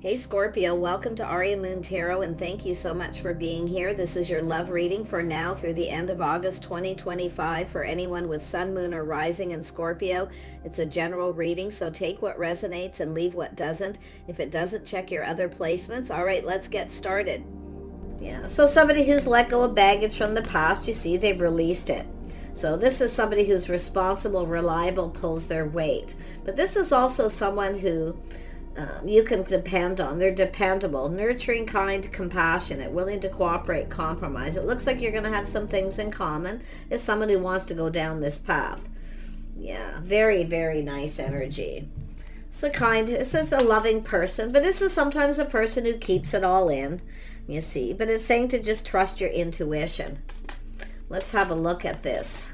Hey Scorpio, welcome to Aria Moon Tarot, and thank you so much for being here. This is your love reading for now through the end of August 2025 for anyone with Sun, Moon, or Rising in Scorpio. It's a general reading, so take what resonates and leave what doesn't. If it doesn't, check your other placements. All right, let's get started. Yeah, so somebody who's let go of baggage from the past, you see, they've released it. So this is somebody who's responsible, reliable, pulls their weight. But this is also someone who you can depend on. They're dependable, nurturing, kind, compassionate, willing to cooperate, compromise. It looks like you're going to have some things in common. It's someone who wants to go down this path. Yeah, very, very nice energy. It's a kind, this is a loving person, but this is sometimes a person who keeps it all in, you see. But it's saying to just trust your intuition. Let's have a look at this.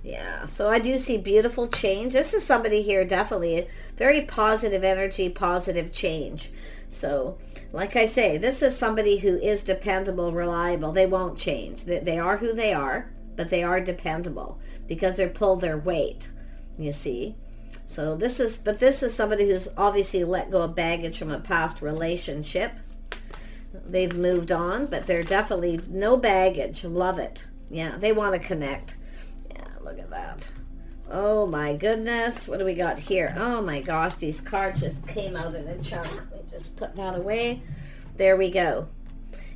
Yeah, so I do see beautiful change. This is somebody here, definitely very positive energy, positive change. So, like I say, this is somebody who is dependable, reliable. They won't change. They are who they are, but they are dependable because they pull their weight, you see. So this is somebody who's obviously let go of baggage from a past relationship. They've moved on, but they're definitely no baggage. Love it. Yeah, they want to connect. Look at that. Oh my goodness. What do we got here? Oh my gosh, these cards just came out in a chunk. Let me just put that away. There we go.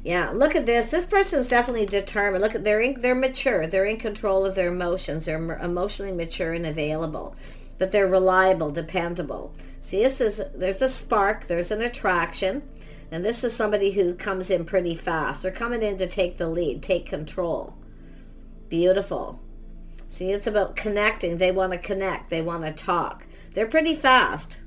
Yeah, look at this. This person is definitely determined. Look at they're mature. They're in control of their emotions. They're emotionally mature and available. But they're reliable, dependable. See, there's a spark, there's an attraction, and this is somebody who comes in pretty fast. They're coming in to take the lead, take control. Beautiful. See, it's about connecting. They want to connect. They want to talk. They're pretty fast.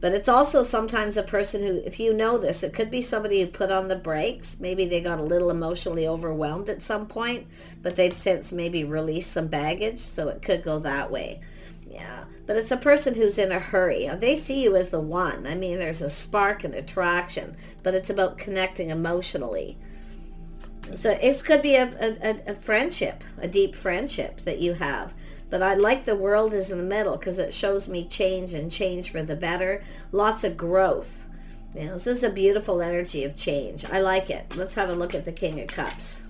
But it's also sometimes a person who, if you know this, it could be somebody who put on the brakes. Maybe they got a little emotionally overwhelmed at some point, but they've since maybe released some baggage, so it could go that way. Yeah, but it's a person who's in a hurry. They see you as the one. I mean, there's a spark and attraction, but it's about connecting emotionally. So it could be a friendship, a deep friendship that you have. But I like the world is in the middle because it shows me change and change for the better. Lots of growth. You know, this is a beautiful energy of change. I like it. Let's have a look at the King of Cups.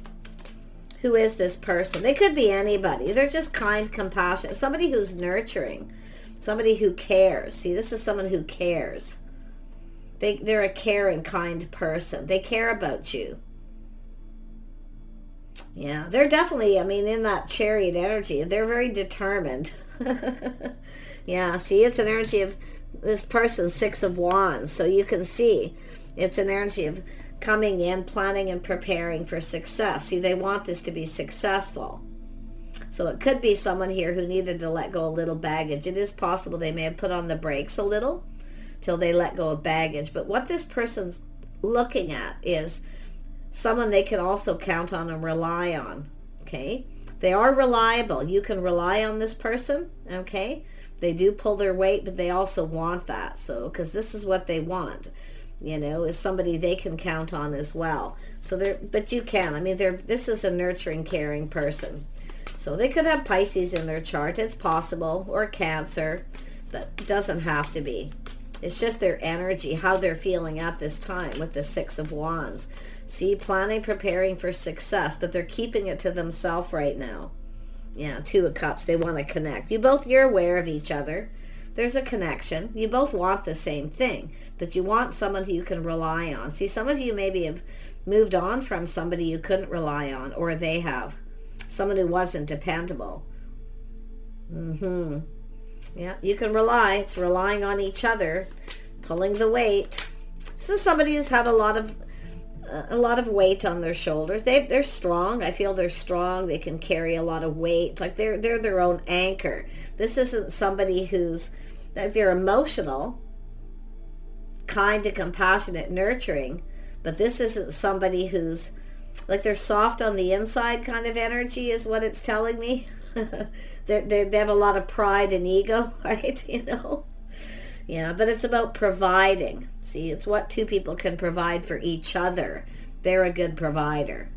Who is this person? They could be anybody. They're just kind, compassionate. Somebody who's nurturing. Somebody who cares. See, this is someone who cares. They're a caring, kind person. They care about you. Yeah, they're definitely, I mean, in that chariot energy, they're very determined. Yeah, see, it's an energy of this person, Six of Wands. So you can see it's an energy of coming in, planning and preparing for success. See, they want this to be successful. So it could be someone here who needed to let go a little baggage. It is possible they may have put on the brakes a little till they let go of baggage. But what this person's looking at is someone they can also count on and rely on, okay? They are reliable. You can rely on this person, okay? They do pull their weight, but they also want that. So, because this is what they want, you know, is somebody they can count on as well. So but you can. I mean, this is a nurturing, caring person. So they could have Pisces in their chart. It's possible, or Cancer, but it doesn't have to be. It's just their energy, how they're feeling at this time with the Six of Wands. See, planning, preparing for success, but they're keeping it to themselves right now. Yeah, Two of Cups. They want to connect. You're aware of each other. There's a connection. You both want the same thing, but you want someone who you can rely on. See, some of you maybe have moved on from somebody you couldn't rely on, or they have. Someone who wasn't dependable. Yeah, you can rely. It's relying on each other, pulling the weight. This is somebody who's had a lot of weight on their shoulders. They're strong. I feel they're strong. They can carry a lot of weight. Like they're their own anchor. This isn't somebody who's, like, they're emotional, kind and compassionate, nurturing, but this isn't somebody who's, like, they're soft on the inside kind of energy is what it's telling me. They have a lot of pride and ego, right? You know? Yeah, but it's about providing. See, it's what two people can provide for each other. They're a good provider.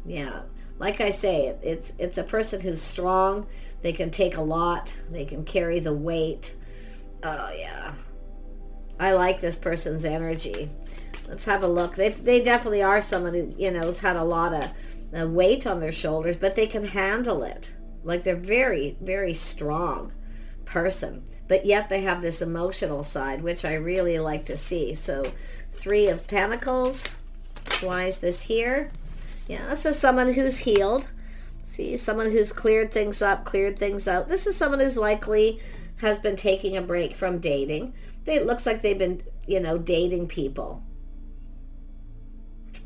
Yeah, like I say, it's a person who's strong. They can take a lot. They can carry the weight. Oh, yeah. I like this person's energy. Let's have a look. They definitely are someone who, you know, has had a lot of weight on their shoulders, but they can handle it. Like they're very, very strong person, but yet they have this emotional side, which I really like to see. So 3 of Pentacles. Why is this here? Yeah, this is someone who's healed. See, someone who's cleared things up, cleared things out. This is someone who's likely has been taking a break from dating. It looks like they've been, you know, dating people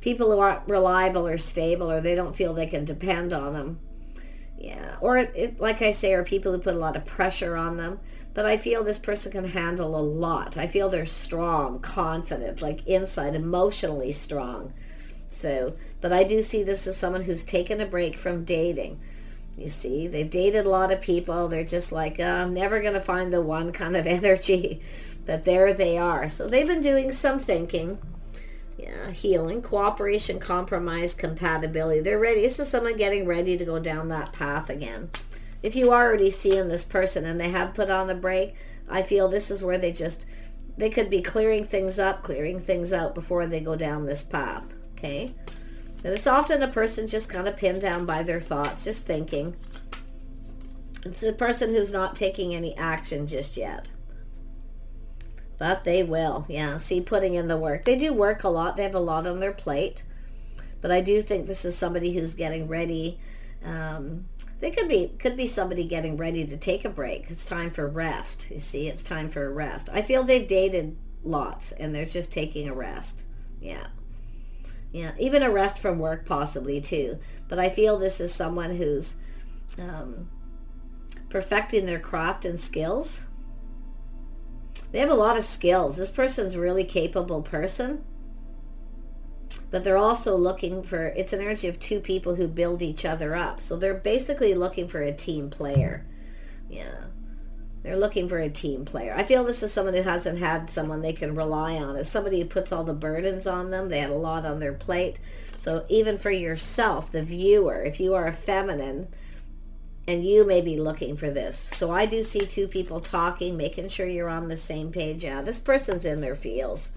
who aren't reliable or stable, or they don't feel they can depend on them. Yeah, or like I say, are people who put a lot of pressure on them. But I feel this person can handle a lot. I feel they're strong, confident, like inside, emotionally strong. So, but I do see this as someone who's taken a break from dating. You see, they've dated a lot of people. They're just like, I'm never going to find the one kind of energy. But there they are. So they've been doing some thinking. Yeah, healing, cooperation, compromise, compatibility. They're ready. This is someone getting ready to go down that path again. If you are already seeing this person and they have put on a break, I feel this is where they could be clearing things up, clearing things out before they go down this path. Okay? And it's often a person just kind of pinned down by their thoughts, just thinking. It's a person who's not taking any action just yet. But they will, yeah. See, putting in the work. They do work a lot. They have a lot on their plate. But I do think this is somebody who's getting ready. They could be somebody getting ready to take a break. It's time for rest. You see, it's time for a rest. I feel they've dated lots and they're just taking a rest. Yeah. Yeah, even a rest from work possibly too. But I feel this is someone who's perfecting their craft and skills. They have a lot of skills. This person's a really capable person. But they're also looking for, it's an energy of 2 people who build each other up. So they're basically looking for a team player. Yeah. They're looking for a team player. I feel this is someone who hasn't had someone they can rely on. It's somebody who puts all the burdens on them. They had a lot on their plate. So even for yourself, the viewer, if you are a feminine, and you may be looking for this. So I do see 2 people talking, making sure you're on the same page. Yeah, this person's in their feels.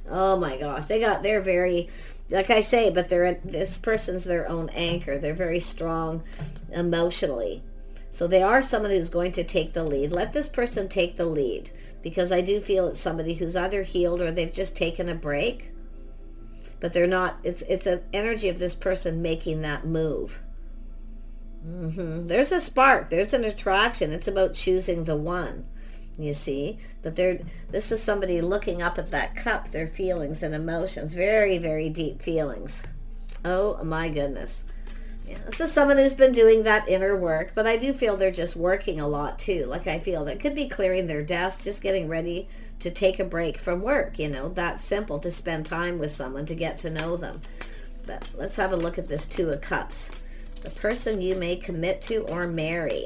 Oh my gosh, they're very, like I say, but this person's their own anchor. They're very strong emotionally. So they are someone who's going to take the lead. Let this person take the lead, because I do feel it's somebody who's either healed or they've just taken a break. But they're not, it's an energy of this person making that move. There's a spark. There's an attraction. It's about choosing the one, you see. But this is somebody looking up at that cup, their feelings and emotions. Very, very deep feelings. Oh, my goodness. Yeah, this is someone who's been doing that inner work. But I do feel they're just working a lot, too. Like I feel that could be clearing their desk, just getting ready to take a break from work. You know, that's simple, to spend time with someone, to get to know them. But let's have a look at this 2 of Cups. The person you may commit to or marry.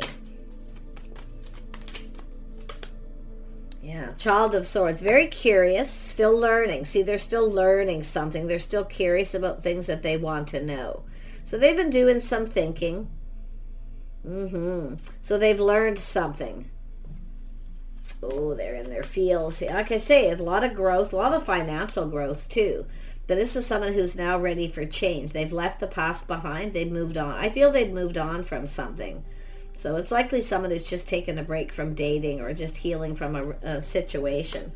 Yeah, Child of Swords. Very curious, still learning. See, they're still learning something. They're still curious about things that they want to know. So they've been doing some thinking. So they've learned something. Oh, they're in their feels. Like I say, a lot of growth, a lot of financial growth too. But this is someone who's now ready for change. They've left the past behind. They've moved on. I feel they've moved on from something. So it's likely someone who's just taken a break from dating or just healing from a situation.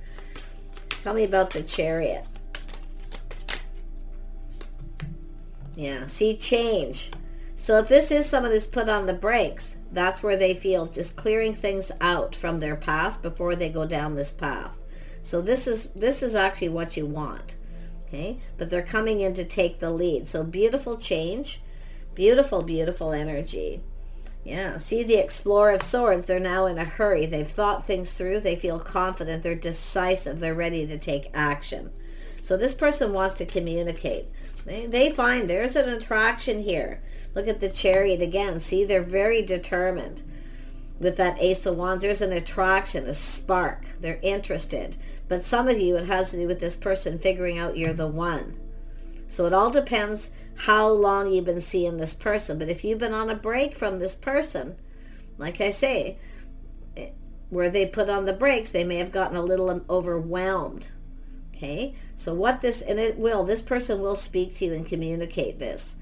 Tell me about the Chariot. Yeah, see, change. So if this is someone who's put on the brakes, that's where they feel just clearing things out from their past before they go down this path. So this is actually what you want. Okay, but they're coming in to take the lead. So beautiful change, beautiful, beautiful energy. Yeah, see the Explorer of Swords. They're now in a hurry. They've thought things through. They feel confident. They're decisive. They're ready to take action. So this person wants to communicate. They find there's an attraction here. Look at the Chariot again. See, they're very determined. With that Ace of Wands, there's an attraction, a spark. They're interested. But some of you, it has to do with this person figuring out you're the one. So it all depends how long you've been seeing this person. But if you've been on a break from this person, like I say, where they put on the brakes, they may have gotten a little overwhelmed. Okay, so what this, and this person will speak to you and communicate this.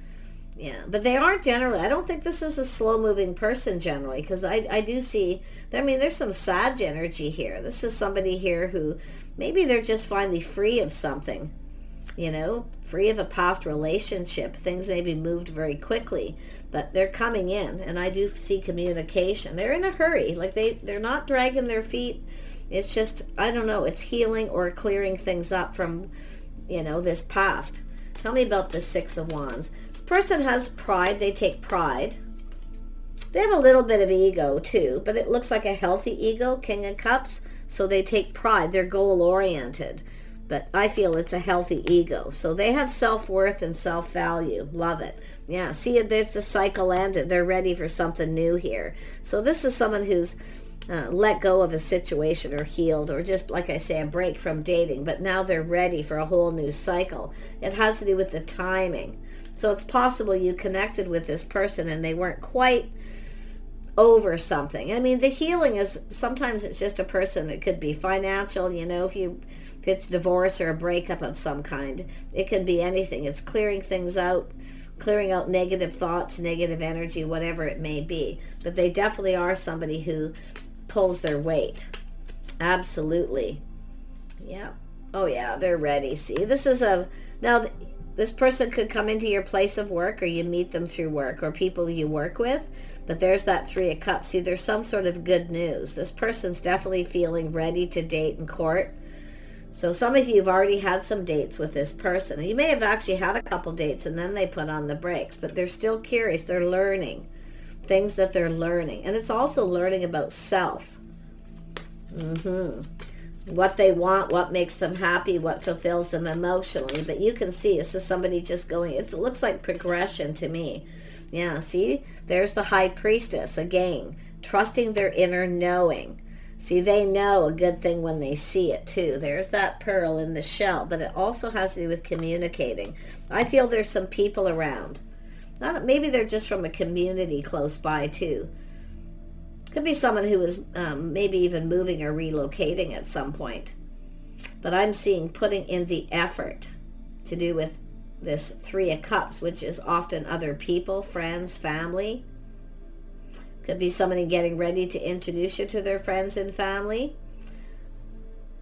Yeah, but they aren't generally, I don't think this is a slow-moving person generally, because I do see, I mean, there's some Sag energy here. This is somebody here who, maybe they're just finally free of something, you know, free of a past relationship. Things maybe moved very quickly, but they're coming in, and I do see communication. They're in a hurry, like they're not dragging their feet. It's just, I don't know, it's healing or clearing things up from, you know, this past. Tell me about the Six of Wands. Person has pride. They take pride. They have a little bit of ego too, but it looks like a healthy ego, King of Cups. So they take pride. They're goal oriented, but I feel it's a healthy ego. So they have self-worth and self-value. Love it. Yeah, see, there's the cycle ended. They're ready for something new here. So this is someone who's let go of a situation or healed, or just, like I say, a break from dating, but now they're ready for a whole new cycle. It has to do with the timing. So it's possible you connected with this person and they weren't quite over something. I mean, the healing is, sometimes it's just a person. It could be financial, you know, if it's divorce or a breakup of some kind. It can be anything. It's clearing things out, clearing out negative thoughts, negative energy, whatever it may be. But they definitely are somebody who pulls their weight. Absolutely. Yeah. Oh yeah, they're ready. See, this is now this person could come into your place of work, or you meet them through work, or people you work with. But there's that Three of Cups. See, there's some sort of good news. This person's definitely feeling ready to date and court. So some of you have already had some dates with this person. You may have actually had a couple dates and then they put on the brakes, but they're still curious. They're learning things that they're learning. And it's also learning about self. What they want, what makes them happy, what fulfills them emotionally. But you can see this is somebody just going, it looks like progression to me. Yeah, see, there's the High Priestess again, trusting their inner knowing. See, they know a good thing when they see it too. There's that pearl in the shell, but it also has to do with communicating. I feel there's some people around. Maybe they're just from a community close by too. Could be someone who is maybe even moving or relocating at some point. But I'm seeing putting in the effort to do with this Three of Cups, which is often other people, friends, family. Could be somebody getting ready to introduce you to their friends and family.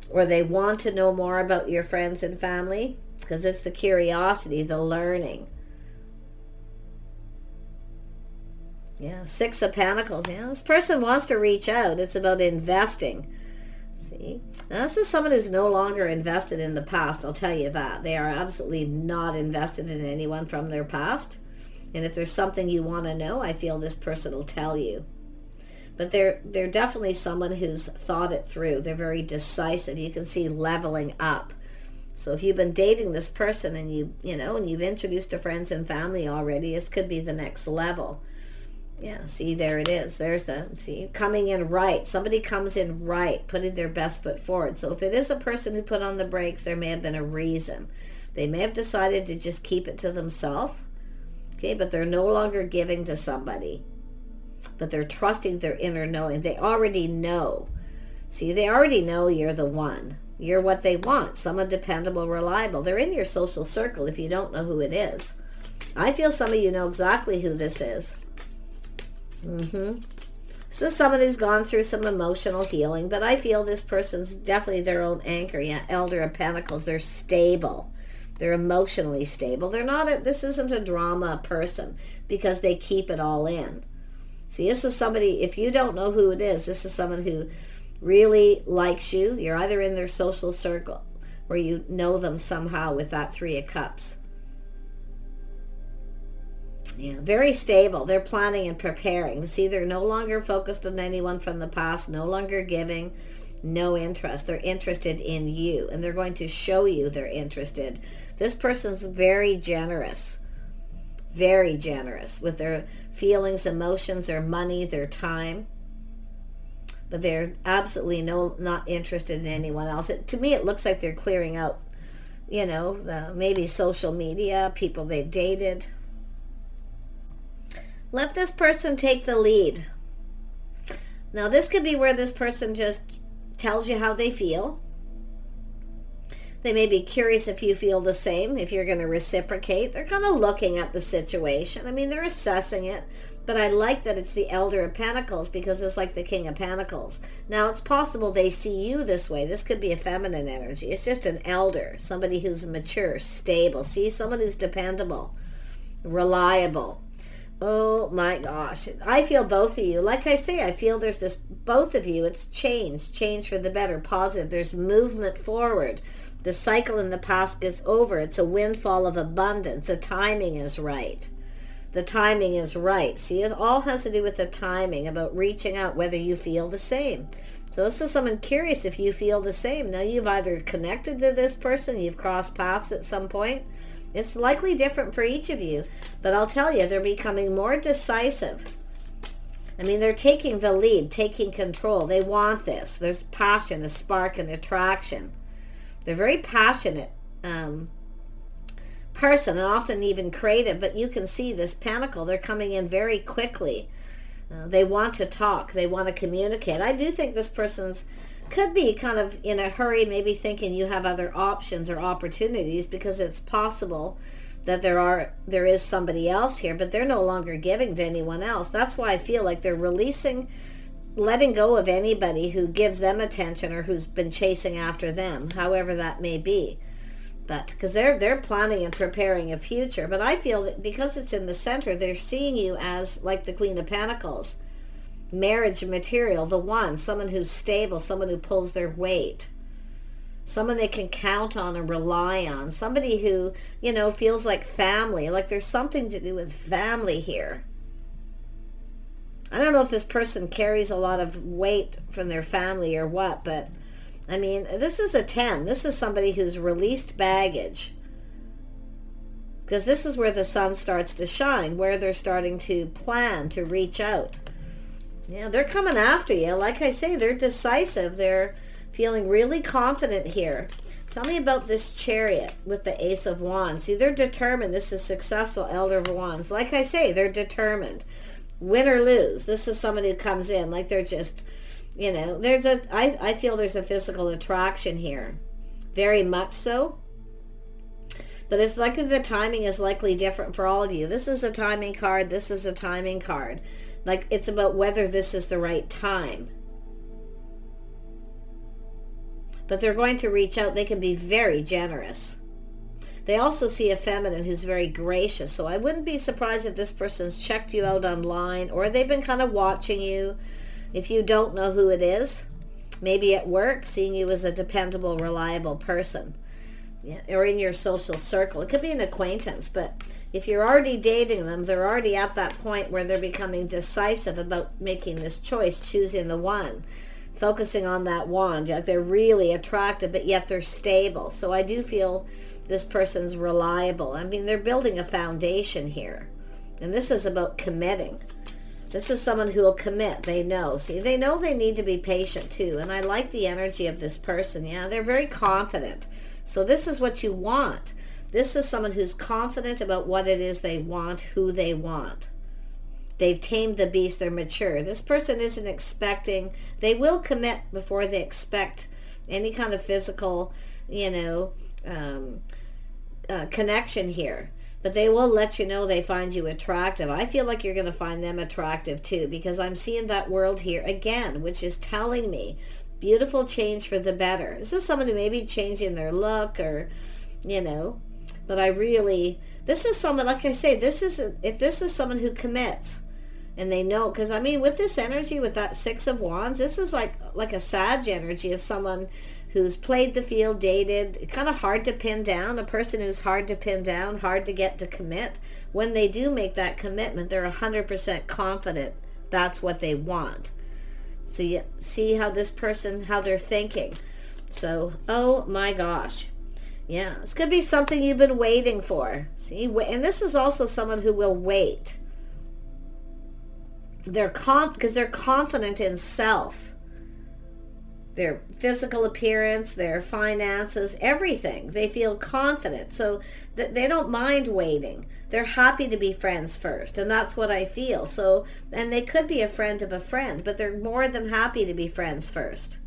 Or they want to know more about your friends and family, because it's the curiosity, the learning. Yeah, Six of Pentacles. Yeah, this person wants to reach out. It's about investing. See? Now, this is someone who's no longer invested in the past, I'll tell you that. They are absolutely not invested in anyone from their past. And if there's something you want to know, I feel this person will tell you. But they're definitely someone who's thought it through. They're very decisive. You can see leveling up. So if you've been dating this person and and you've introduced to friends and family already, this could be the next level. Yeah, see, there it is. There's coming in right. Somebody comes in right, putting their best foot forward. So if it is a person who put on the brakes, there may have been a reason. They may have decided to just keep it to themselves. Okay, but they're no longer giving to somebody. But they're trusting their inner knowing. They already know. See, they already know you're the one. You're what they want. Someone dependable, reliable. They're in your social circle if you don't know who it is. I feel some of you know exactly who this is. This is someone who's gone through some emotional healing, but I feel this person's definitely their own anchor. Yeah, Elder of Pentacles. They're stable. They're emotionally stable. They're not. This isn't a drama person because they keep it all in. See, this is somebody, if you don't know who it is, this is someone who really likes you. You're either in their social circle or you know them somehow with that Three of Cups. Yeah, very stable. They're planning and preparing. See, they're no longer focused on anyone from the past, no longer giving, no interest. They're interested in you, and they're going to show you they're interested. This person's very generous with their feelings, emotions, their money, their time. But they're absolutely not interested in anyone else. To me, it looks like they're clearing out, maybe social media, people they've dated. Let this person take the lead. Now, this could be where this person just tells you how they feel. They may be curious if you feel the same, if you're going to reciprocate. They're kind of looking at the situation. I mean, they're assessing it, but I like that it's the Elder of Pentacles because it's like the King of Pentacles. Now, it's possible they see you this way. This could be a feminine energy. It's just an elder, somebody who's mature, stable. See, someone who's dependable, reliable. Oh my gosh. I feel both of you. Like I say, I feel there's this, both of you, it's change for the better, positive. There's movement forward. The cycle in the past gets over. It's a windfall of abundance. The timing is right. The timing is right. See, it all has to do with the timing, about reaching out, whether you feel the same. So this is someone curious if you feel the same. Now, you've either connected to this person, you've crossed paths at some point. It's likely different for each of you, but I'll tell you, they're becoming more decisive. I mean, they're taking the lead, taking control. They want this. There's passion, a spark, an attraction. They're very passionate person, and often even creative, but you can see this pentacle, they're coming in very quickly. They want to talk. They want to communicate. I do think this person's could be kind of in a hurry, maybe thinking you have other options or opportunities, because it's possible that there is somebody else here, but they're no longer giving to anyone else. That's why I feel like they're releasing, letting go of anybody who gives them attention or who's been chasing after them, however that may be. But because they're planning and preparing a future. But I feel that because it's in the center, they're seeing you as like the Queen of Pentacles, marriage material, the one, someone who's stable, someone who pulls their weight, someone they can count on and rely on, somebody who, you know, feels like family, like there's something to do with family here. I don't know if this person carries a lot of weight from their family or what, but I mean, this is a 10. This is somebody who's released baggage. Because this is where the sun starts to shine, where they're starting to plan, to reach out. Yeah, they're coming after you. Like I say, they're decisive. They're feeling really confident here. Tell me about this Chariot with the Ace of Wands. See, they're determined. This is successful, Elder of Wands. Like I say, they're determined. Win or lose. This is someone who comes in like they're just, you know, I feel there's a physical attraction here. Very much so. But it's likely the timing is likely different for all of you. This is a timing card. This is a timing card. Like, it's about whether this is the right time. But they're going to reach out. They can be very generous. They also see a feminine who's very gracious. So I wouldn't be surprised if this person's checked you out online, or they've been kind of watching you. If you don't know who it is, maybe at work, seeing you as a dependable, reliable person. Yeah, or in your social circle. It could be an acquaintance, but if you're already dating them, they're already at that point where they're becoming decisive about making this choice, choosing the one, focusing on that wand. Like, they're really attractive, but yet they're stable. So I do feel this person's reliable. I mean, they're building a foundation here. And this is about committing. This is someone who will commit. They know. See, they know they need to be patient too. And I like the energy of this person. Yeah, they're very confident. So this is what you want. This is someone who's confident about what it is they want, who they want. They've tamed the beast. They're mature. This person isn't expecting. They will commit before they expect any kind of physical, you know, connection here. But they will let you know they find you attractive. I feel like you're going to find them attractive too, because I'm seeing that world here again, which is telling me beautiful change for the better. This is someone who may be changing their look, or, you know, but this is someone, like I say, if this is someone who commits, and they know, because I mean, with this energy, with that Six of Wands, this is like a Sag energy of someone who's played the field, dated, kind of hard to pin down, a person who's hard to pin down, hard to get to commit. When they do make that commitment, they're 100% confident that's what they want. So you see how this person, how they're thinking. So, oh my gosh. Yeah, this could be something you've been waiting for. See, and this is also someone who will wait. Because they're confident in self. their physical appearance, their finances, everything. They feel confident, so that they don't mind waiting. They're happy to be friends first, and that's what I feel. So, and they could be a friend of a friend, but they're more than happy to be friends first.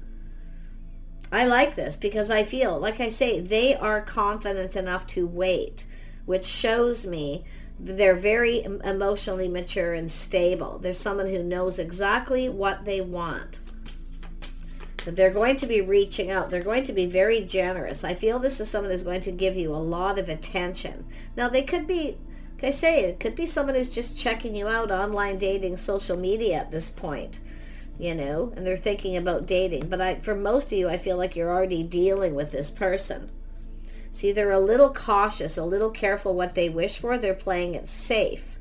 I like this because I feel, like I say, they are confident enough to wait, which shows me they're very emotionally mature and stable. There's someone who knows exactly what they want. They're going to be reaching out. They're going to be very generous. I feel this is someone who's going to give you a lot of attention. Now, they could be, like I say, it could be someone who's just checking you out, online dating, social media at this point, you know, and they're thinking about dating. But for most of you, I feel like you're already dealing with this person. See, they're a little cautious, a little careful what they wish for. They're playing it safe.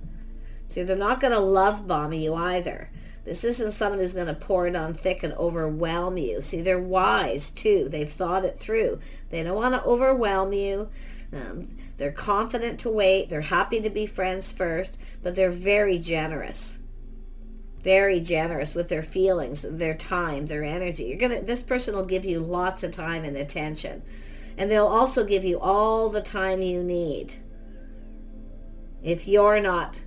See, they're not going to love bomb you either. This isn't someone who's going to pour it on thick and overwhelm you. See, they're wise too. They've thought it through. They don't want to overwhelm you. They're confident to wait. They're happy to be friends first, but they're very generous. Very generous with their feelings, their time, their energy. This person will give you lots of time and attention. And they'll also give you all the time you need. If you're not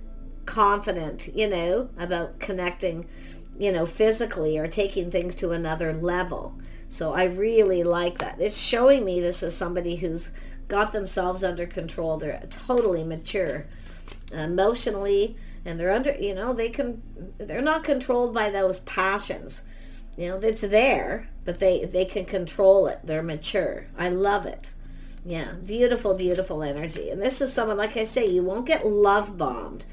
confident, you know, about connecting, you know, physically or taking things to another level. So I really like that. It's showing me this is somebody who's got themselves under control. They're totally mature emotionally, and they're under, you know, they're not controlled by those passions. You know, it's there, but they can control it. They're mature. I love it. Yeah, beautiful, beautiful energy. And this is someone, like I say, you won't get love bombed,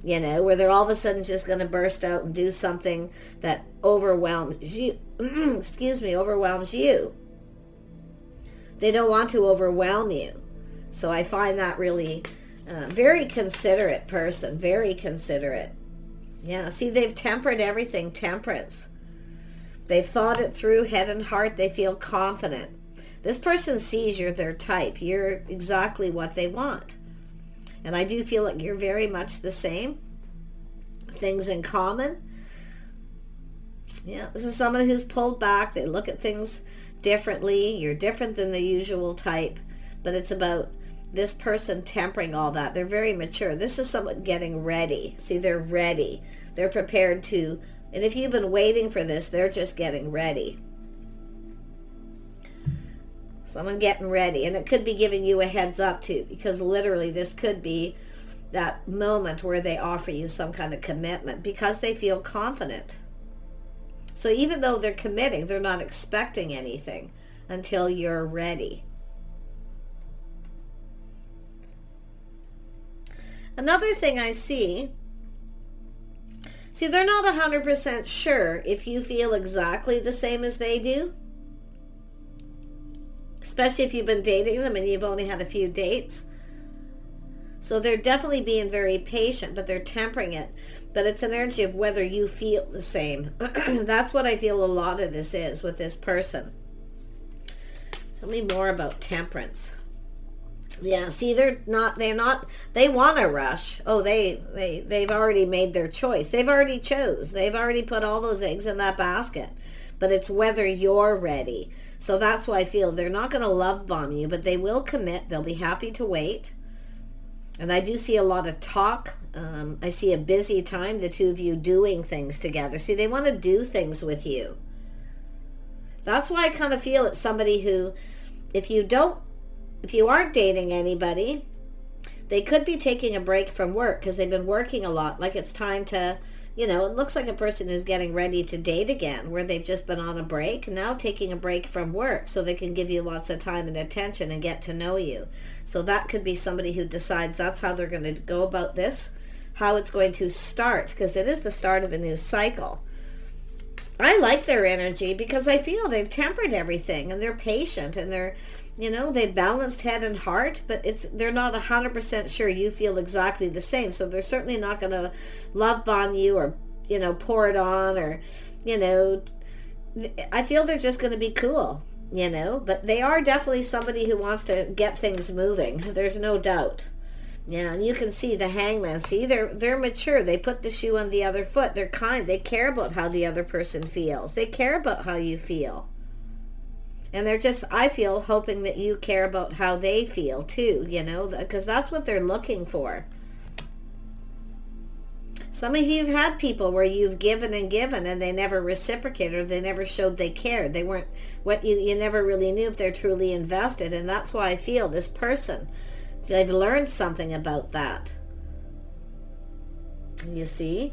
you know, where they're all of a sudden just going to burst out and do something that overwhelms you. Excuse me, overwhelms you. They don't want to overwhelm you. So I find that really very considerate person, very considerate. Yeah, see, they've tempered everything, temperance. They've thought it through, head and heart. They feel confident. This person sees you're their type. You're exactly what they want. And I do feel like you're very much the same. Things in common. Yeah, this is someone who's pulled back. They look at things differently. You're different than the usual type. But it's about this person tempering all that. They're very mature. This is someone getting ready. See, they're ready. They're prepared to. And if you've been waiting for this, they're just getting ready. Someone getting ready. And it could be giving you a heads up too, because literally this could be that moment where they offer you some kind of commitment because they feel confident. So even though they're committing, they're not expecting anything until you're ready. Another thing I see, they're not 100% sure if you feel exactly the same as they do. Especially if you've been dating them and you've only had a few dates. So they're definitely being very patient, but they're tempering it. But it's an energy of whether you feel the same. That's what I feel a lot of this is with this person. Tell me more about temperance. Yeah, see, they want to rush. Oh, they've already made their choice. They've already chose. They've already put all those eggs in that basket. But it's whether you're ready. So that's why I feel they're not going to love bomb you, but they will commit. They'll be happy to wait. And I do see a lot of talk. I see a busy time, the two of you doing things together. See, they want to do things with you. That's why I kind of feel it's somebody who, if you aren't dating anybody, they could be taking a break from work because they've been working a lot. Like it's time to, you know, it looks like a person who's getting ready to date again, where they've just been on a break, now taking a break from work so they can give you lots of time and attention and get to know you. So that could be somebody who decides that's how they're going to go about this, how it's going to start, because it is the start of a new cycle. I like their energy because I feel they've tempered everything and they're patient and they're, you know, they balanced head and heart, but they're not 100% sure you feel exactly the same. So they're certainly not going to love bomb you or, you know, pour it on or, you know, I feel they're just going to be cool, you know, but they are definitely somebody who wants to get things moving. There's no doubt. Yeah, and you can see the hangman. See, they're mature. They put the shoe on the other foot. They're kind. They care about how the other person feels. They care about how you feel. And they're just, I feel, hoping that you care about how they feel too, you know, because that's what they're looking for. Some of you have had people where you've given and given and they never reciprocated, or they never showed they cared. They weren't what you never really knew if they're truly invested. And that's why I feel this person, they've learned something about that. You see?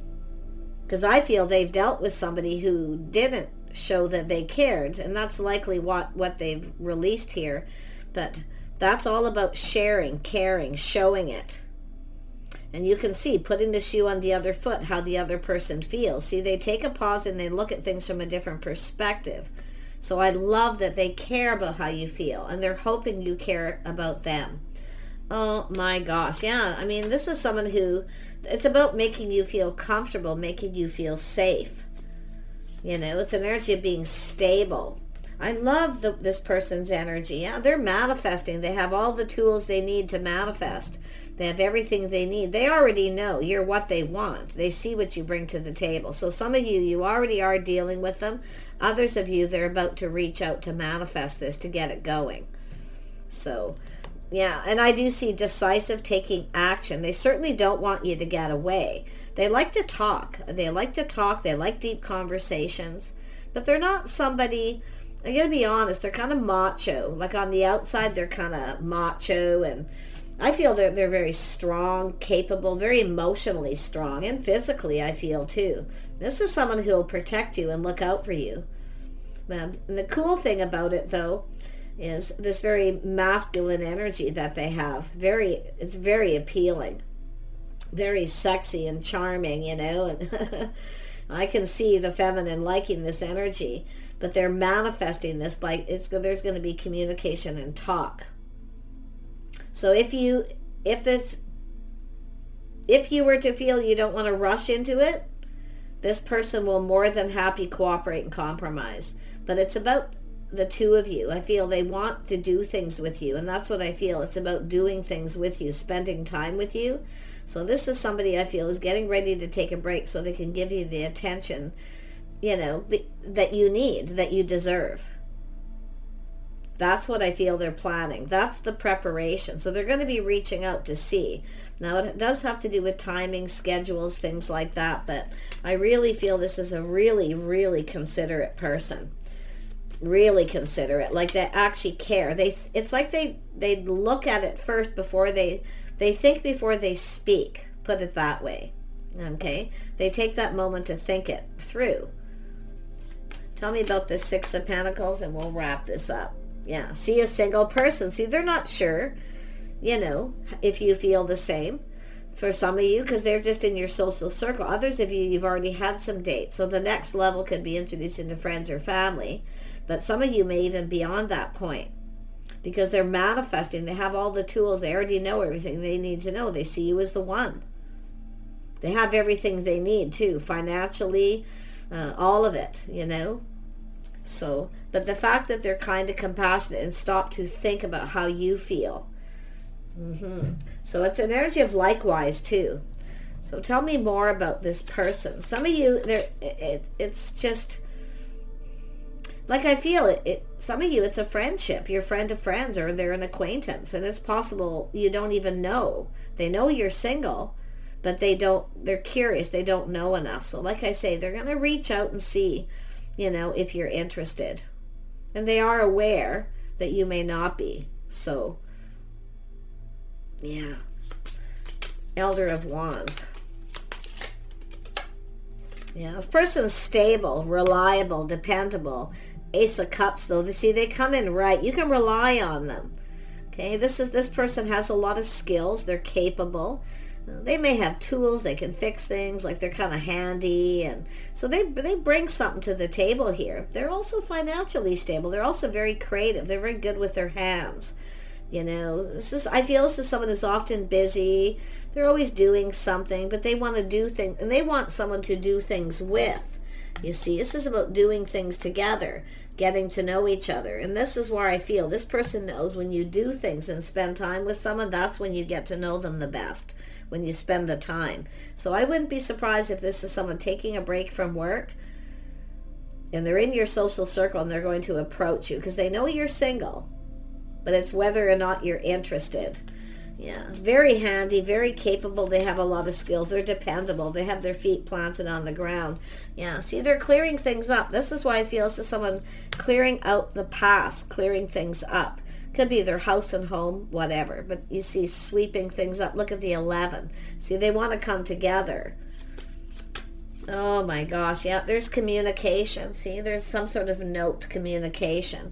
Because I feel they've dealt with somebody who didn't show that they cared, and that's likely what they've released here. But that's all about sharing, caring, showing it. And you can see, putting the shoe on the other foot, how the other person feels. See, they take a pause and they look at things from a different perspective. So I love that they care about how you feel, and they're hoping you care about them. Oh my gosh, yeah. I mean, this is someone who, it's about making you feel comfortable, making you feel safe. You know, it's an energy of being stable. I love this person's energy. Yeah, they're manifesting. They have all the tools they need to manifest. They have everything they need. They already know you're what they want. They see what you bring to the table. So some of you already are dealing with them. Others of you, they're about to reach out to manifest this, to get it going. So, yeah, and I do see decisive, taking action. They certainly don't want you to get away. They like to talk. They like deep conversations. But they're not somebody, I gotta be honest, they're kind of macho. Like on the outside, they're kind of macho, and I feel they're very strong, capable, very emotionally strong, and physically, I feel too. This is someone who will protect you and look out for you. And the cool thing about it, though, is this very masculine energy that they have. It's very appealing, very sexy and charming, you know. And I can see the feminine liking this energy, but they're manifesting this by there's going to be communication and talk. So if you were to feel you don't want to rush into it, this person will more than happy cooperate and compromise. But it's about the two of you. I feel they want to do things with you, and that's what I feel. It's about doing things with you, spending time with you. So this is somebody I feel is getting ready to take a break so they can give you the attention, you know, that you need, that you deserve. That's what I feel they're planning. That's the preparation. So they're going to be reaching out to see. Now, it does have to do with timing, schedules, things like that, but I really feel this is a really, really considerate person. Really considerate. Like, they actually care. It's like they look at it first before they think before they speak. Put it that way. Okay? They take that moment to think it through. Tell me about the Six of Pentacles and we'll wrap this up. Yeah, see, a single person. See, they're not sure, you know, if you feel the same. For some of you, because they're just in your social circle. Others of you, you've already had some dates. So the next level could be introduced into friends or family. But some of you may even be beyond that point. Because they're manifesting. They have all the tools. They already know everything they need to know. They see you as the one. They have everything they need, too. Financially, all of it, you know. So, but the fact that they're kind of compassionate and stop to think about how you feel. So it's an energy of likewise too. So tell me more about this person. Some of you, it's just like I feel it. Some of you, it's a friendship. You're a friend of friends, or they're an acquaintance, and it's possible you don't even know. They know you're single, but they're curious. They don't know enough. So like I say, they're going to reach out and see, you know, if you're interested. And they are aware that you may not be. So, yeah. Elder of Wands. Yeah, this person's stable, reliable, dependable. Ace of Cups, though. See, they come in right. You can rely on them. Okay, this person has a lot of skills. They're capable. They may have tools. They can fix things. Like, they're kind of handy, and so they bring something to the table here. They're also financially stable. They're also very creative. They're very good with their hands. You know, I feel this is someone who's often busy. They're always doing something, but they want to do things, and they want someone to do things with. You see, this is about doing things together, getting to know each other. And this is where I feel this person knows when you do things and spend time with someone, that's when you get to know them the best, when you spend the time. So I wouldn't be surprised if this is someone taking a break from work And they're in your social circle, and they're going to approach you because they know you're single, but it's whether or not you're interested. Yeah, very handy, very capable. They have a lot of skills. They're dependable. They have their feet planted on the ground. Yeah, see, they're clearing things up. This is why I feel this is someone clearing out the past, clearing things up. Could be their house and home, whatever. But you see, sweeping things up. Look at the 11. See, they want to come together. Oh my gosh, yeah, there's communication. See, there's some sort of note communication.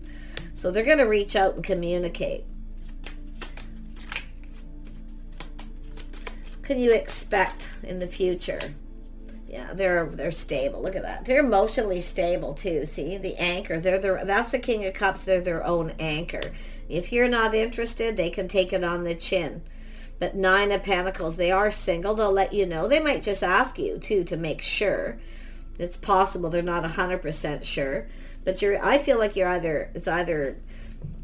So they're going to reach out and communicate. Can you expect in the future? Yeah, they're stable. Look at that. They're emotionally stable too. See, the anchor. That's the King of Cups. They're their own anchor. If you're not interested, they can take it on the chin. But 9 of Pentacles, they are single. They'll let you know. They might just ask you too to make sure. It's possible they're not 100% sure. But I feel like it's either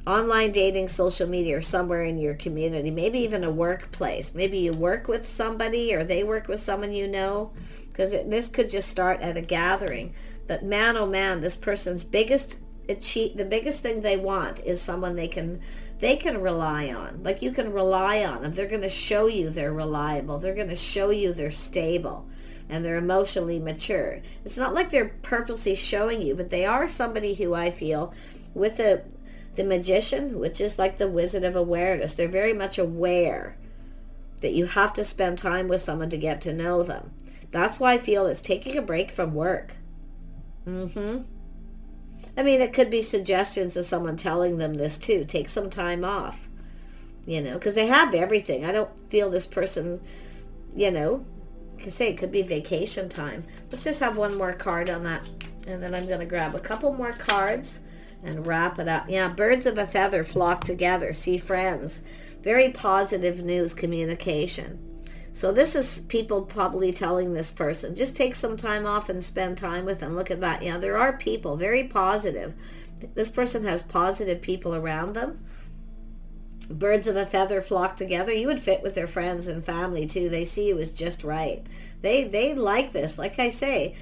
online dating, social media, or somewhere in your community, maybe even a workplace. Maybe you work with somebody or they work with someone you know, because this could just start at a gathering. But man, oh man, this person's the biggest thing they want is someone they can rely on. Like you can rely on them. They're going to show you they're reliable. They're going to show you they're stable and they're emotionally mature. It's not like they're purposely showing you, but they are somebody who I feel with the Magician, which is like the Wizard of Awareness. They're very much aware that you have to spend time with someone to get to know them. That's why I feel it's taking a break from work. I mean, it could be suggestions of someone telling them this too. Take some time off, because they have everything. I don't feel this person, like I say, it could be vacation time. Let's just have one more card on that. And then I'm going to grab a couple more cards and wrap it up. Yeah, birds of a feather flock together. See, friends. Very positive news communication. So this is people probably telling this person, just take some time off and spend time with them. Look at that. Yeah, there are people, very positive. This person has positive people around them. Birds of a feather flock together. You would fit with their friends and family too. They see you as just right. They like this. Like I say,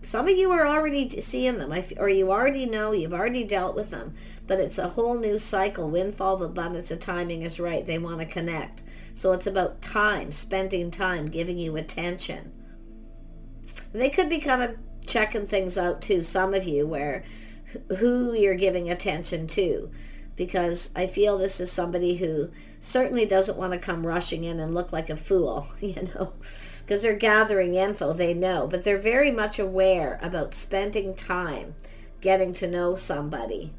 some of you are already seeing them, or you already know, you've already dealt with them, but it's a whole new cycle. Windfall of abundance, the timing is right. They want to connect. So it's about time, spending time, giving you attention. And they could be kind of checking things out too, some of you, where who you're giving attention to, because I feel this is somebody who certainly doesn't want to come rushing in and look like a fool, because they're gathering info, they know, but they're very much aware about spending time getting to know somebody.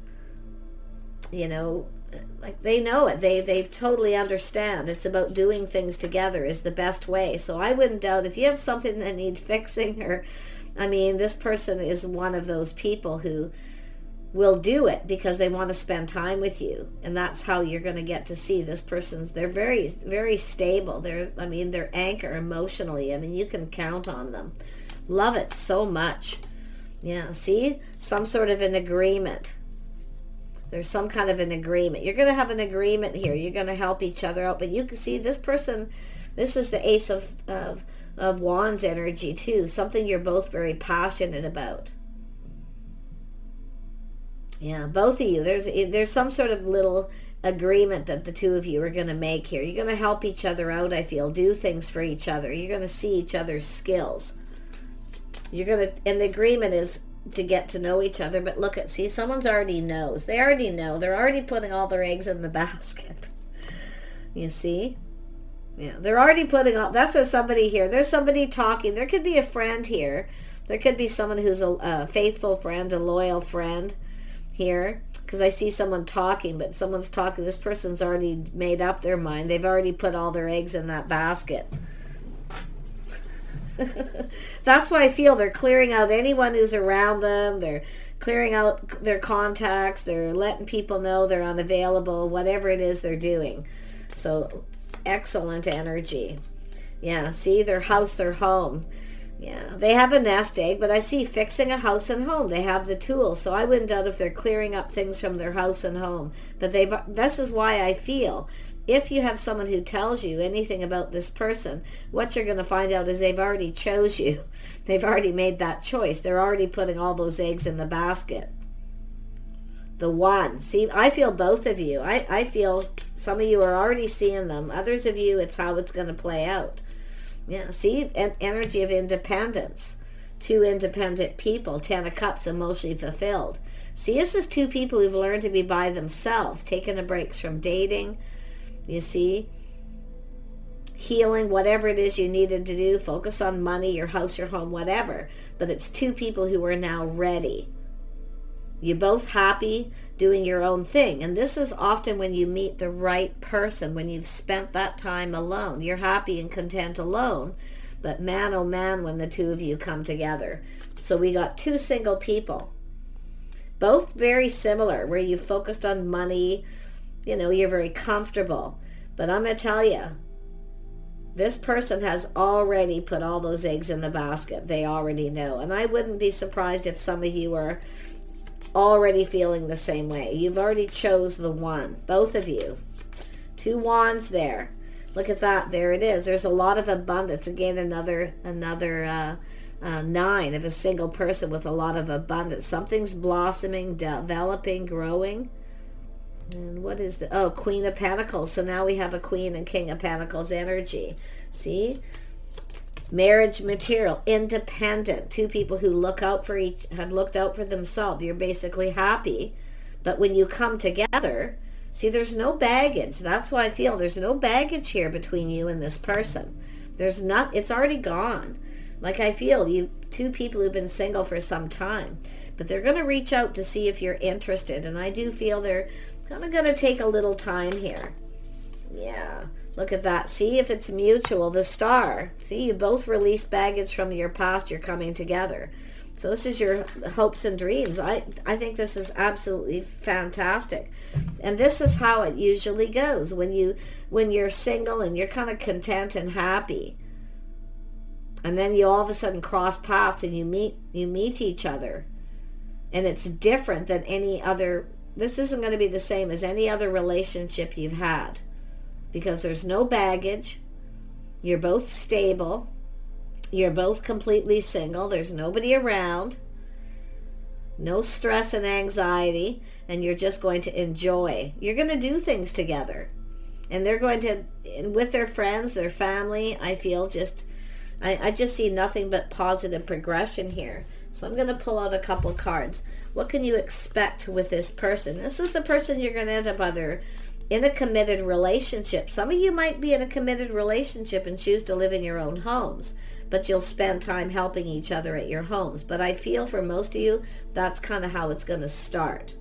Like they know it. They totally understand. It's about doing things together is the best way. So I wouldn't doubt if you have something that needs fixing, this person is one of those people who will do it because they want to spend time with you, and that's how you're going to get to see this person's. They're very, very stable. They're anchor emotionally. You can count on them. Love it so much. Yeah, see, some sort of an agreement. There's some kind of an agreement. You're going to have an agreement here. You're going to help each other out, but you can see this person. This is the Ace of Wands energy too. Something you're both very passionate about. Yeah, both of you. There's some sort of little agreement that the two of you are going to make here. You're going to help each other out, I feel. Do things for each other. You're going to see each other's skills. And the agreement is to get to know each other. But see, someone's already knows. They already know. They're already putting all their eggs in the basket. You see? Yeah, they're already putting all, that's somebody here. There's somebody talking. There could be a friend here. There could be someone who's a faithful friend, a loyal friend here, because I see someone talking, but someone's talking. This person's already made up their mind. They've already put all their eggs in that basket. That's why I feel they're clearing out anyone who's around them. They're clearing out their contacts. They're letting people know they're unavailable, whatever it is they're doing. So excellent energy. Yeah, see, their house, their home. Yeah, they have a nest egg, but I see fixing a house and home. They have the tools, so I wouldn't doubt if they're clearing up things from their house and home. But this is why I feel if you have someone who tells you anything about this person, what you're going to find out is they've already chose you. They've already made that choice. They're already putting all those eggs in the basket. The one. See, I feel both of you. I feel some of you are already seeing them. Others of you, it's how it's going to play out. Yeah, see, an energy of independence. Two independent people, 10 of Cups, emotionally fulfilled. See, this is two people who've learned to be by themselves, taking a breaks from dating, you see, healing, whatever it is you needed to do, focus on money, your house, your home, whatever. But it's two people who are now ready. You're both happy doing your own thing. And this is often when you meet the right person, when you've spent that time alone. You're happy and content alone. But man, oh man, when the two of you come together. So we got two single people. Both very similar, where you focused on money. You know, you're very comfortable. But I'm going to tell you, this person has already put all those eggs in the basket. They already know. And I wouldn't be surprised if some of you are already feeling the same way. You've already chose the one, both of you. Two wands there. Look at that. There it is. There's a lot of abundance. Again, another 9 of a single person with a lot of abundance. Something's blossoming, developing, growing. And what is the... Oh, Queen of Pentacles. So now we have a Queen and King of Pentacles energy. See? Marriage material, independent. Two people who have looked out for themselves. You're basically happy. But when you come together, see, there's no baggage. That's why I feel there's no baggage here between you and this person. It's already gone. Like I feel you, two people who've been single for some time, but they're going to reach out to see if you're interested. And I do feel they're kind of going to take a little time here. Yeah. Look at that. See if it's mutual. The Star. See, you both release baggage from your past. You're coming together. So this is your hopes and dreams. I think this is absolutely fantastic. And this is how it usually goes when you're single and you're kind of content and happy. And then you all of a sudden cross paths and you meet each other. And it's different than any other. This isn't going to be the same as any other relationship you've had. Because there's no baggage. You're both stable. You're both completely single. There's nobody around. No stress and anxiety. And you're just going to enjoy. You're going to do things together. And they're going to, with their friends, their family, I feel I just see nothing but positive progression here. So I'm going to pull out a couple cards. What can you expect with this person? This is the person you're going to end up either in a committed relationship. Some of you might be in a committed relationship and choose to live in your own homes, but you'll spend time helping each other at your homes. But I feel for most of you, that's kind of how it's going to start.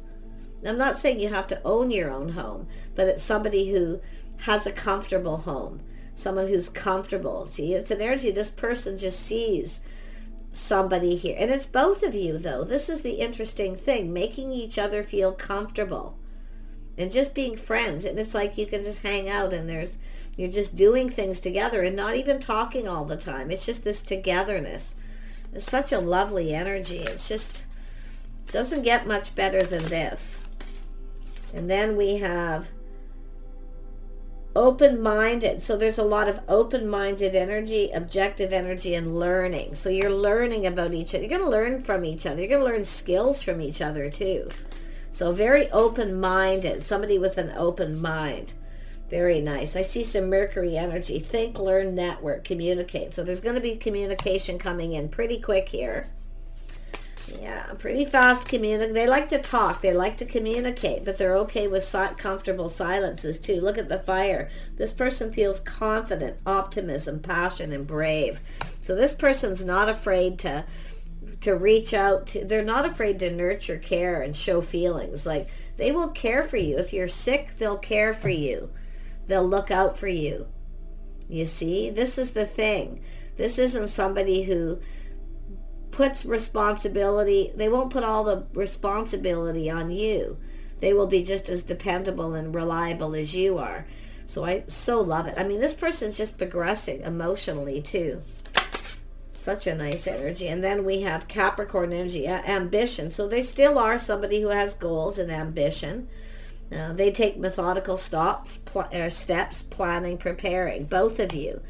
I'm not saying you have to own your own home, but it's somebody who has a comfortable home, someone who's comfortable. See, it's an energy. This person just sees somebody here. And it's both of you, though. This is the interesting thing, making each other feel comfortable. And just being friends. And it's like you can just hang out and you're just doing things together and not even talking all the time. It's just this togetherness. It's such a lovely energy. It's just doesn't get much better than this. And then we have open-minded. So there's a lot of open-minded energy, objective energy, and learning. So you're learning about each other. You're going to learn from each other. You're going to learn skills from each other too. So very open-minded, somebody with an open mind. Very nice. I see some Mercury energy. Think, learn, network, communicate. So there's going to be communication coming in pretty quick here. Yeah, pretty fast communicate. They like to talk. They like to communicate, but they're okay with comfortable silences too. Look at the fire. This person feels confident, optimism, passion, and brave. So this person's not afraid to reach out to, they're not afraid to nurture, care, and show feelings. Like, they will care for you. If you're sick, they'll care for you. They'll look out for you. You see, this is the thing. This isn't somebody who puts responsibility. They won't put all the responsibility on you. They will be just as dependable and reliable as you are. So I so love it. I mean, this person's just progressing emotionally too. Such a nice energy. And then we have Capricorn energy, ambition. So they still are somebody who has goals and ambition. They take methodical steps, planning, preparing, both of you.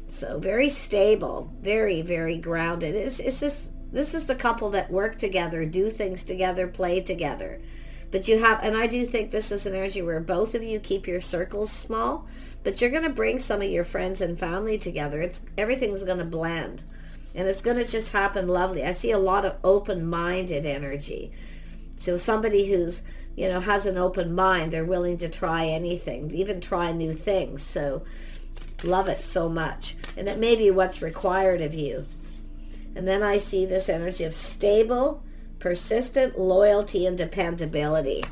So very stable, very, very grounded. It's just, this is the couple that work together, do things together, play together. But you have, and I do think this is an energy where both of you keep your circles small, but you're going to bring some of your friends and family together. Everything's going to blend, and it's going to just happen lovely. I see a lot of open-minded energy. So somebody who's, has an open mind, they're willing to try anything, even try new things. So love it so much. And it may be what's required of you. And then I see this energy of stable, persistent loyalty and dependability.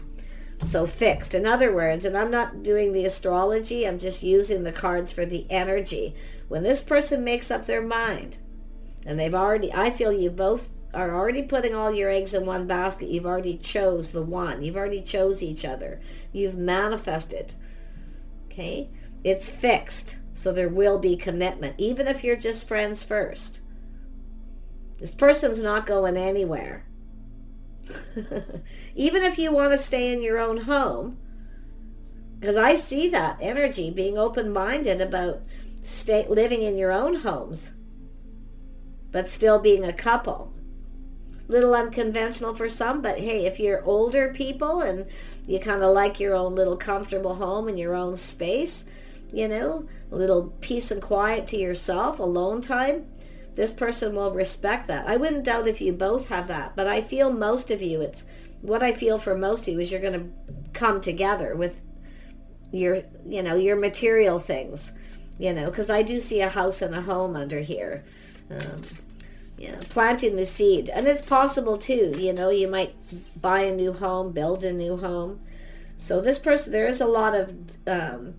So fixed. In other words, and I'm not doing the astrology, I'm just using the cards for the energy. When this person makes up their mind, and I feel you both are already putting all your eggs in one basket. You've already chose the one. You've already chose each other. You've manifested. Okay? It's fixed. So there will be commitment, even if you're just friends first. This person's not going anywhere. Even if you want to stay in your own home, because I see that energy, being open-minded about living in your own homes, but still being a couple. Little unconventional for some, but hey, if you're older people and you kind of like your own little comfortable home and your own space, a little peace and quiet to yourself, alone time, this person will respect that. I wouldn't doubt if you both have that, but I feel most of you, what I feel for most of you is you're going to come together with your material things, because I do see a house and a home under here. Planting the seed. And it's possible too, you might buy a new home, build a new home. So this person, there is a lot of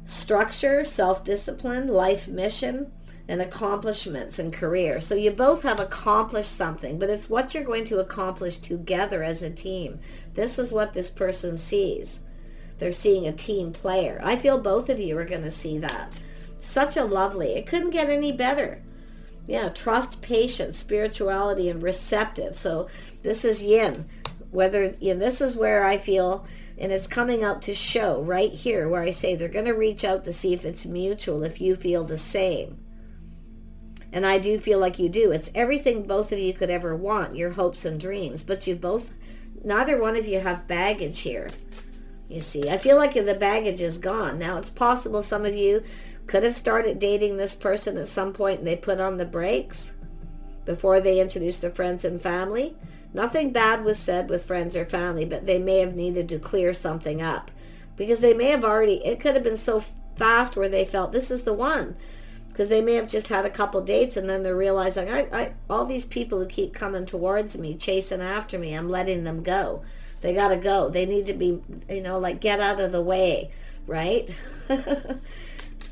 structure, self-discipline, life mission, and accomplishments and career. So you both have accomplished something, but it's what you're going to accomplish together as a team. This is what this person sees. They're seeing a team player. I feel both of you are going to see that. Such a lovely, it couldn't get any better. Yeah, trust, patience, spirituality, and receptive. So this is yin. This is where I feel, and it's coming out to show right here where I say they're going to reach out to see if it's mutual, if you feel the same. And I do feel like you do. It's everything both of you could ever want, your hopes and dreams. But neither one of you have baggage here. You see, I feel like the baggage is gone. Now, it's possible some of you could have started dating this person at some point and they put on the brakes before they introduced their friends and family. Nothing bad was said with friends or family, but they may have needed to clear something up because they may have it could have been so fast where they felt this is the one, because they may have just had a couple dates and then they're realizing all these people who keep coming towards me, chasing after me, I'm letting them go. They got to go. They need to be, get out of the way, right?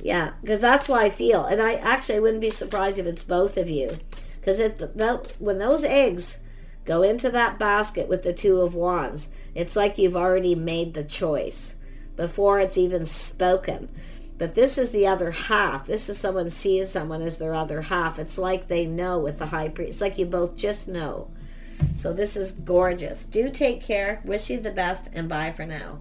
Yeah, because that's why I feel. And I wouldn't be surprised if it's both of you. Because when those eggs go into that basket with the Two of Wands, it's like you've already made the choice before it's even spoken. But this is the other half. This is someone sees someone as their other half. It's like they know with the High Priest. It's like you both just know. So this is gorgeous. Do take care. Wish you the best, and bye for now.